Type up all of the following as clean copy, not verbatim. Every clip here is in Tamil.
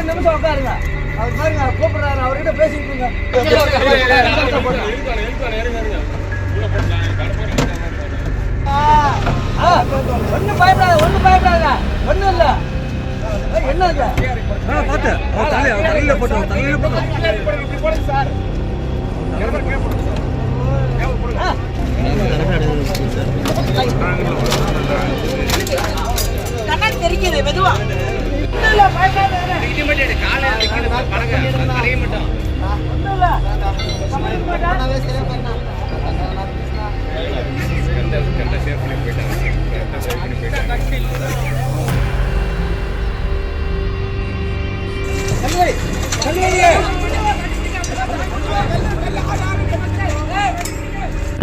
நிமிஷம் உட்காருங்க. அவர் பாருங்க கூப்பிடுறாரு, அவர்கிட்ட பேசிட்டு ஒன்னும் பயப்படாத, ஒன்னும் பயப்படாத, ஒன்னும் இல்ல. என்ன தலையில போட்டு சார் கண்ணாடி தெரிக்குது மெதுவா.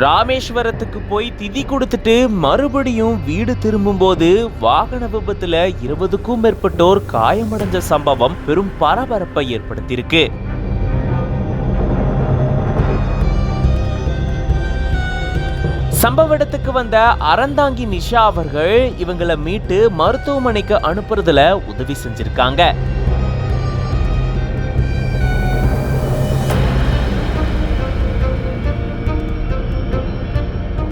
ராமேஸ்வரத்துக்கு போய் திதி கொடுத்துட்டு மறுபடியும் வீடு திரும்பும் போது வாகன விபத்துல 20க்கும் மேற்பட்டோர் காயமடைஞ்ச சம்பவம் பெரும் பரபரப்பை ஏற்படுத்தியிருக்கு. சம்பவ இடத்துக்கு வந்த அறந்தாங்கி நிஷா அவர்கள் இவங்களை மீட்டு மருத்துவமனைக்கு அனுப்புறதுல உதவி செஞ்சிருக்காங்க.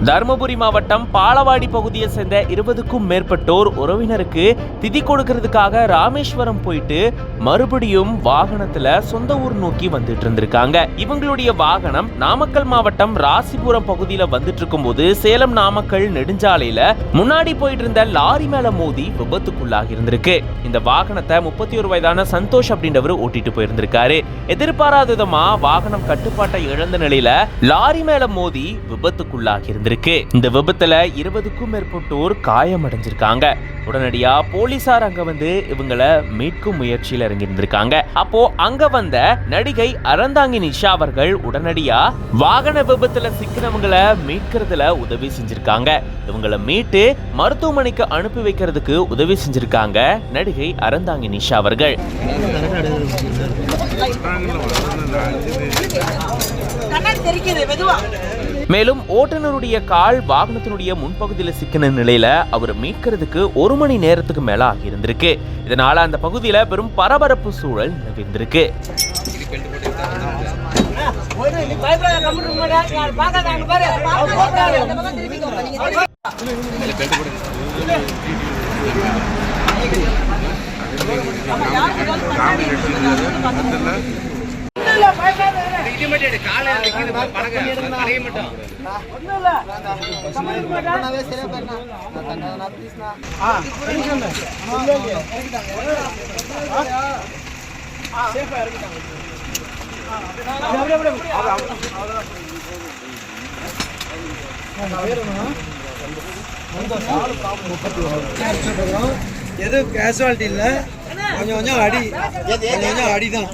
தர்மபுரி மாவட்டம் பாலவாடி பகுதியை சேர்ந்த 20க்கும் மேற்பட்டோர் உறவினருக்கு திதி கொடுக்கிறதுக்காக ராமேஸ்வரம் போயிட்டு மறுபடியும் வாகனத்துல சொந்த ஊர் நோக்கி வந்துட்டு இருந்திருக்காங்க. இவங்களுடைய வாகனம் நாமக்கல் மாவட்டம் ராசிபுரம் பகுதியில வந்துட்டு இருக்கும் போது சேலம் நாமக்கல் நெடுஞ்சாலையில முன்னாடி போயிட்டு இருந்த லாரி மேல மோதி விபத்துக்குள்ளாகி இருந்திருக்கு. இந்த வாகனத்தை 31 வயதான சந்தோஷ் அப்படின்றவர் ஓட்டிட்டு போயிருந்திருக்காரு. எதிர்பாராத விதமா வாகனம் கட்டுப்பாட்டை இழந்த நிலையில லாரி மேல மோதி விபத்துக்குள்ளாகி இருந்திருக்கு. இந்த விபத்துல 20க்கும் மேற்பட்டோர் காயமடைஞ்சிருக்காங்க. உடனடியா போலீசார் அங்க வந்து இவங்களை மீட்கும் முயற்சியில் இறங்கி இருந்திருக்காங்க. அப்போ அங்க வந்த நடிகை அறந்தாங்கி நிஷா அவர்கள் உடனடியா வாகன விபத்துல சிக்கினவங்களை மீட்கிறதுல உதவி செஞ்சிருக்காங்க. இவங்களை மீட்டு மருத்துவமனைக்கு அனுப்பி வைக்கிறதுக்கு உதவி செஞ்சிருக்காங்க நடிகை அறந்தாங்கி நிஷா அவர்கள். மேலும் ஓட்டுநருடைய கால் வாகனத்தினுடைய முன்பகுதியில் சிக்கின நிலையில அவர் மீட்கிறதுக்கு 1 மணி நேரத்துக்கு மேல ஆகியிருந்திருக்கு. இதனால அந்த பகுதியில பெரும் பரபரப்பு சூழல் நிலவிருந்திருக்கு. எதுவும் கேஷுவாலிட்டி இல்ல, கொஞ்சம் கொஞ்சம் அடிதான்.